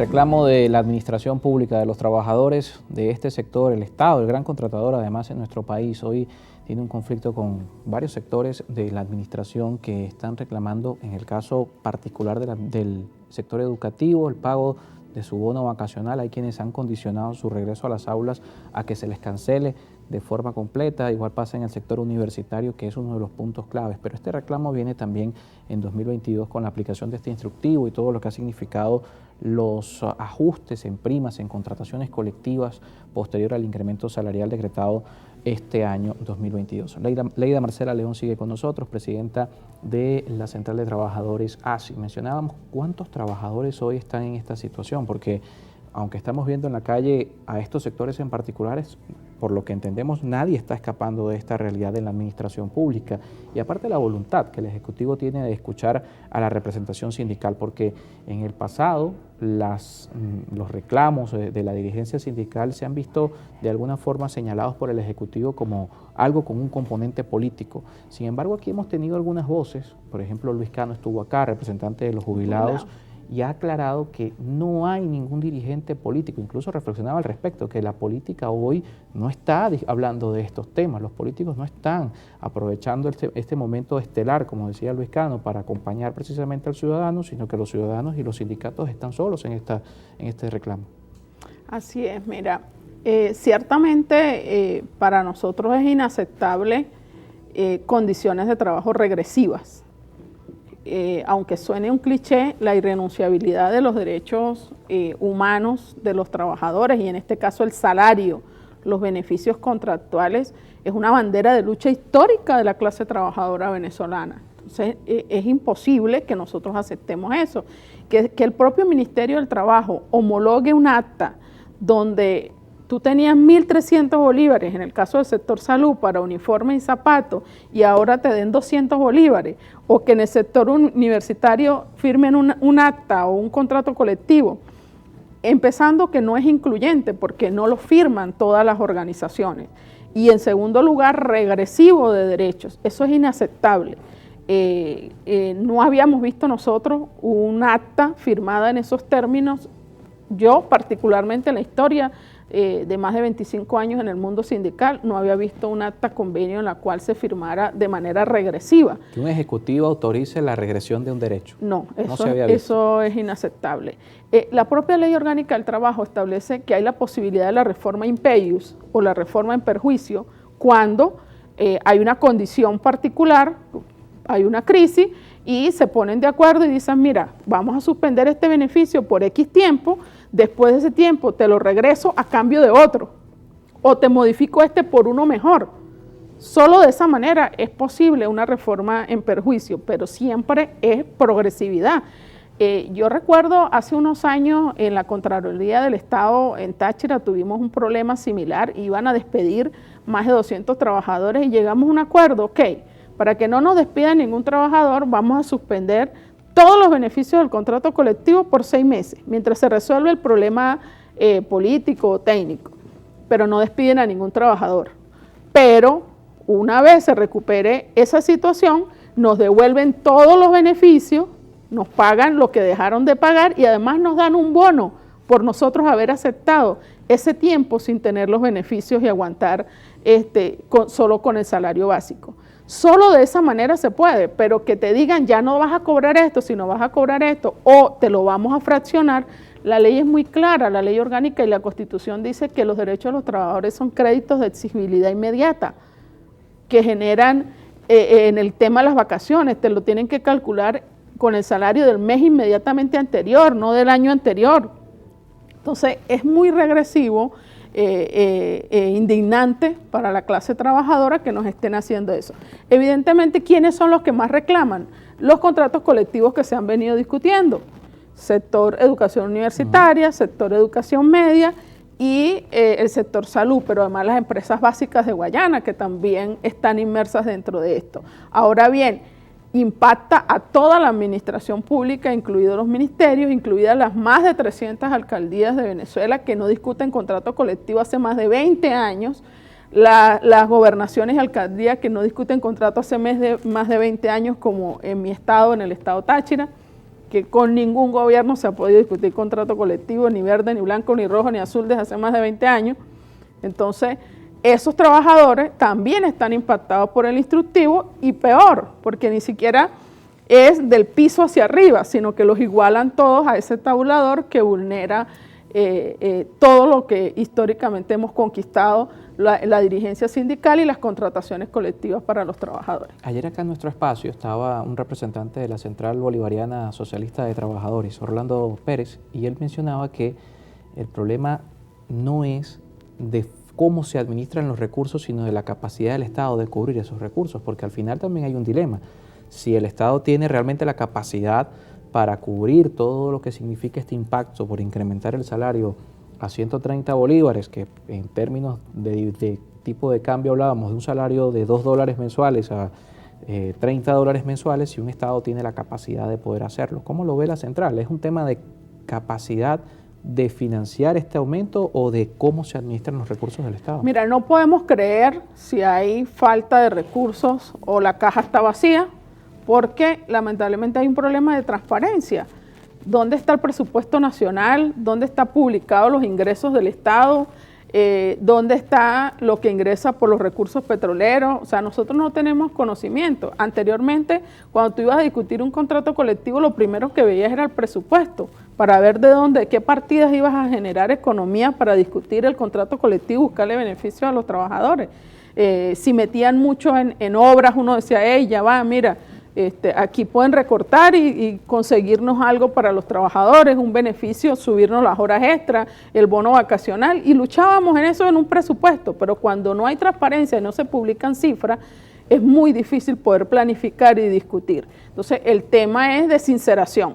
reclamo de la administración pública, de los trabajadores de este sector, el Estado, el gran contratador además en nuestro país, hoy tiene un conflicto con varios sectores de la administración que están reclamando, en el caso particular del sector educativo, el pago de su bono vacacional. Hay quienes han condicionado su regreso a las aulas a que se les cancele de forma completa. Igual pasa en el sector universitario, que es uno de los puntos claves. Pero este reclamo viene también en 2022 con la aplicación de este instructivo y todo lo que ha significado los ajustes en primas, en contrataciones colectivas posterior al incremento salarial decretado este año 2022. Leida Marcela León sigue con nosotros, presidenta de la Central de Trabajadores ASI. Mencionábamos cuántos trabajadores hoy están en esta situación, porque aunque estamos viendo en la calle a estos sectores en particulares, por lo que entendemos, nadie está escapando de esta realidad en la administración pública. Y aparte la voluntad que el Ejecutivo tiene de escuchar a la representación sindical, porque en el pasado los reclamos de la dirigencia sindical se han visto de alguna forma señalados por el Ejecutivo como algo con un componente político. Sin embargo, aquí hemos tenido algunas voces, por ejemplo, Luis Cano estuvo acá, representante de los jubilados, y ha aclarado que no hay ningún dirigente político, incluso reflexionaba al respecto, que la política hoy no está hablando de estos temas, los políticos no están aprovechando este momento estelar, como decía Luis Cano, para acompañar precisamente al ciudadano, sino que los ciudadanos y los sindicatos están solos en este reclamo. Así es, mira, ciertamente para nosotros es inaceptable condiciones de trabajo regresivas. Aunque suene un cliché, la irrenunciabilidad de los derechos humanos de los trabajadores, y en este caso el salario, los beneficios contractuales, es una bandera de lucha histórica de la clase trabajadora venezolana. Entonces es imposible que nosotros aceptemos eso, que el propio Ministerio del Trabajo homologue un acta donde tú tenías 1.300 bolívares en el caso del sector salud para uniformes y zapatos y ahora te den 200 bolívares, o que en el sector universitario firmen un acta o un contrato colectivo, empezando que no es incluyente porque no lo firman todas las organizaciones, y en segundo lugar regresivo de derechos. Eso es inaceptable. No habíamos visto nosotros un acta firmada en esos términos. Yo particularmente en la historia de más de 25 años en el mundo sindical, no había visto un acta convenio en la cual se firmara de manera regresiva. Que un ejecutivo autorice la regresión de un derecho. No, eso es inaceptable. La propia Ley Orgánica del Trabajo establece que hay la posibilidad de la reforma in peius o la reforma en perjuicio cuando hay una condición particular, hay una crisis y se ponen de acuerdo y dicen, mira, vamos a suspender este beneficio por X tiempo, después de ese tiempo te lo regreso a cambio de otro, o te modifico este por uno mejor. Solo de esa manera es posible una reforma en perjuicio, pero siempre es progresividad. Yo recuerdo hace unos años en la Contraloría del Estado en Táchira tuvimos un problema similar, iban a despedir más de 200 trabajadores y llegamos a un acuerdo, ok, para que no nos despida ningún trabajador, vamos a suspender todos los beneficios del contrato colectivo por 6 meses, mientras se resuelve el problema político o técnico, pero no despiden a ningún trabajador. Pero una vez se recupere esa situación, nos devuelven todos los beneficios, nos pagan lo que dejaron de pagar y además nos dan un bono por nosotros haber aceptado ese tiempo sin tener los beneficios y aguantar solo con el salario básico. Solo de esa manera se puede, pero que te digan ya no vas a cobrar esto, sino vas a cobrar esto, o te lo vamos a fraccionar. La ley es muy clara, la ley orgánica y la Constitución dice que los derechos de los trabajadores son créditos de exigibilidad inmediata, que generan en el tema de las vacaciones, te lo tienen que calcular con el salario del mes inmediatamente anterior, no del año anterior. Entonces es muy regresivo, indignante para la clase trabajadora que nos estén haciendo eso. Evidentemente, ¿quiénes son los que más reclaman? Los contratos colectivos que se han venido discutiendo. Sector educación universitaria, sector educación media y el sector salud, pero además las empresas básicas de Guayana que también están inmersas dentro de esto. Ahora bien, impacta a toda la administración pública, incluidos los ministerios, incluidas las más de 300 alcaldías de Venezuela que no discuten contrato colectivo hace más de 20 años, las gobernaciones y alcaldías que no discuten contrato hace más de 20 años, como en mi estado, en el estado Táchira, que con ningún gobierno se ha podido discutir contrato colectivo, ni verde, ni blanco, ni rojo, ni azul desde hace más de 20 años. Entonces, esos trabajadores también están impactados por el instructivo y peor, porque ni siquiera es del piso hacia arriba, sino que los igualan todos a ese tabulador que vulnera todo lo que históricamente hemos conquistado la dirigencia sindical y las contrataciones colectivas para los trabajadores. Ayer acá en nuestro espacio estaba un representante de la Central Bolivariana Socialista de Trabajadores, Orlando Pérez, y él mencionaba que el problema no es de cómo se administran los recursos, sino de la capacidad del Estado de cubrir esos recursos, porque al final también hay un dilema. Si el Estado tiene realmente la capacidad para cubrir todo lo que significa este impacto por incrementar el salario a 130 bolívares, que en términos de tipo de cambio hablábamos de un salario de $2 mensuales a $30 mensuales, si un Estado tiene la capacidad de poder hacerlo. ¿Cómo lo ve la Central? ¿Es un tema de capacidad de financiar este aumento o de cómo se administran los recursos del Estado? Mira, no podemos creer si hay falta de recursos o la caja está vacía, porque lamentablemente hay un problema de transparencia. ¿Dónde está el presupuesto nacional? ¿Dónde están publicados los ingresos del Estado? ¿Dónde está lo que ingresa por los recursos petroleros? O sea, nosotros no tenemos conocimiento. Anteriormente, cuando tú ibas a discutir un contrato colectivo, lo primero que veías era el presupuesto, para ver de qué partidas ibas a generar economía para discutir el contrato colectivo y buscarle beneficios a los trabajadores. Si metían mucho en obras, uno decía, ya va, mira, aquí pueden recortar y conseguirnos algo para los trabajadores, un beneficio, subirnos las horas extras, el bono vacacional, y luchábamos en eso en un presupuesto, pero cuando no hay transparencia y no se publican cifras, es muy difícil poder planificar y discutir. Entonces, el tema es de sinceración.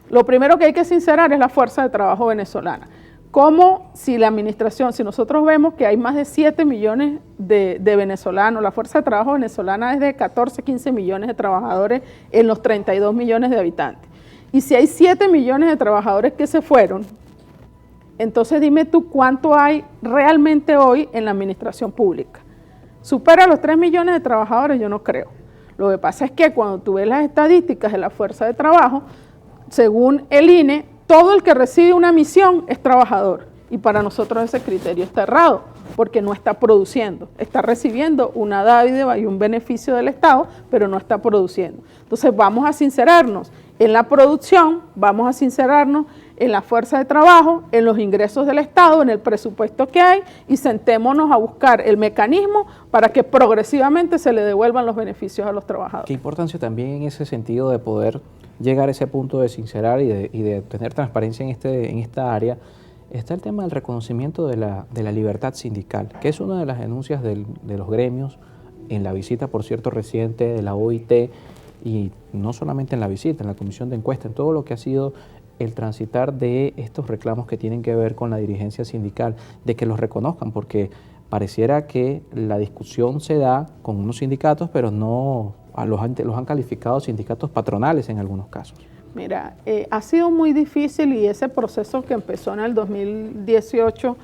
Lo primero que hay que sincerar es la fuerza de trabajo venezolana. Como si la administración, si nosotros vemos que hay más de 7 millones de venezolanos, la fuerza de trabajo venezolana es de 14, 15 millones de trabajadores en los 32 millones de habitantes. Y si hay 7 millones de trabajadores que se fueron, entonces dime tú cuánto hay realmente hoy en la administración pública. ¿Supera los 3 millones de trabajadores? Yo no creo. Lo que pasa es que cuando tú ves las estadísticas de la fuerza de trabajo, según el INE, todo el que recibe una misión es trabajador, y para nosotros ese criterio está errado, porque no está produciendo, está recibiendo una dádiva y un beneficio del Estado, pero no está produciendo. Entonces vamos a sincerarnos en la producción, vamos a sincerarnos en la fuerza de trabajo, en los ingresos del Estado, en el presupuesto que hay, y sentémonos a buscar el mecanismo para que progresivamente se le devuelvan los beneficios a los trabajadores. Qué importancia también en ese sentido de poder llegar a ese punto de sincerar y de tener transparencia en esta área, está el tema del reconocimiento de la libertad sindical, que es una de las denuncias de los gremios en la visita, por cierto, reciente de la OIT, y no solamente en la visita, en la comisión de encuesta, en todo lo que ha sido el transitar de estos reclamos que tienen que ver con la dirigencia sindical, de que los reconozcan, porque pareciera que la discusión se da con unos sindicatos, pero no los han calificado sindicatos patronales en algunos casos. Mira, ha sido muy difícil, y ese proceso que empezó en el 2018,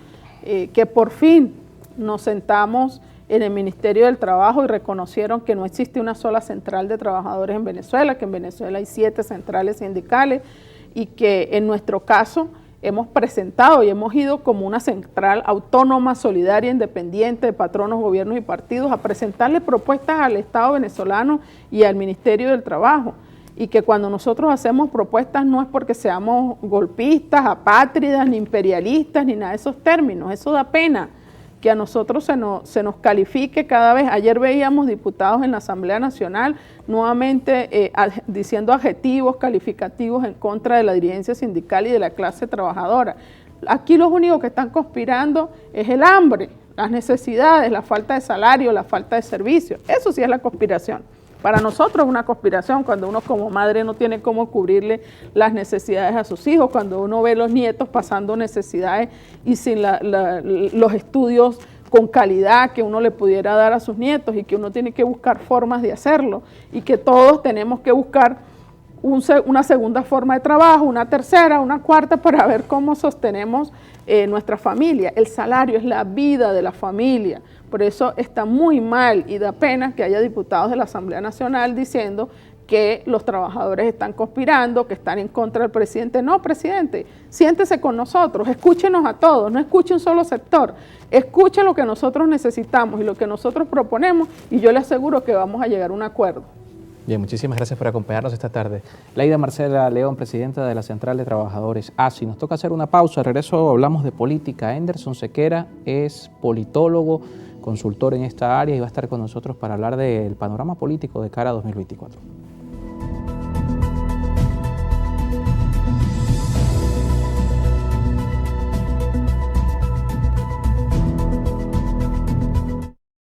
que por fin nos sentamos en el Ministerio del Trabajo y reconocieron que no existe una sola central de trabajadores en Venezuela, que en Venezuela hay 7 centrales sindicales, y que en nuestro caso hemos presentado y hemos ido como una central autónoma, solidaria, independiente de patronos, gobiernos y partidos a presentarle propuestas al Estado venezolano y al Ministerio del Trabajo. Y que cuando nosotros hacemos propuestas no es porque seamos golpistas, apátridas, ni imperialistas, ni nada de esos términos. Eso da pena que a nosotros se nos califique cada vez. Ayer veíamos diputados en la Asamblea Nacional nuevamente diciendo adjetivos calificativos en contra de la dirigencia sindical y de la clase trabajadora. Aquí los únicos que están conspirando es el hambre, las necesidades, la falta de salario, la falta de servicios. Eso sí es la conspiración. Para nosotros es una conspiración cuando uno como madre no tiene cómo cubrirle las necesidades a sus hijos, cuando uno ve los nietos pasando necesidades y sin los estudios con calidad que uno le pudiera dar a sus nietos, y que uno tiene que buscar formas de hacerlo, y que todos tenemos que buscar una segunda forma de trabajo, una tercera, una cuarta, para ver cómo sostenemos nuestra familia. El salario es la vida de la familia. Por eso está muy mal y da pena que haya diputados de la Asamblea Nacional diciendo que los trabajadores están conspirando, que están en contra del presidente. No, presidente, siéntese con nosotros, escúchenos a todos, no escuche un solo sector, escuche lo que nosotros necesitamos y lo que nosotros proponemos, y yo le aseguro que vamos a llegar a un acuerdo. Bien, muchísimas gracias por acompañarnos esta tarde. Laida Marcela León, presidenta de la Central de Trabajadores ASI. Nos toca hacer una pausa, al regreso hablamos de política. Anderson Sequera es politólogo, consultor en esta área y va a estar con nosotros para hablar del panorama político de cara a 2024.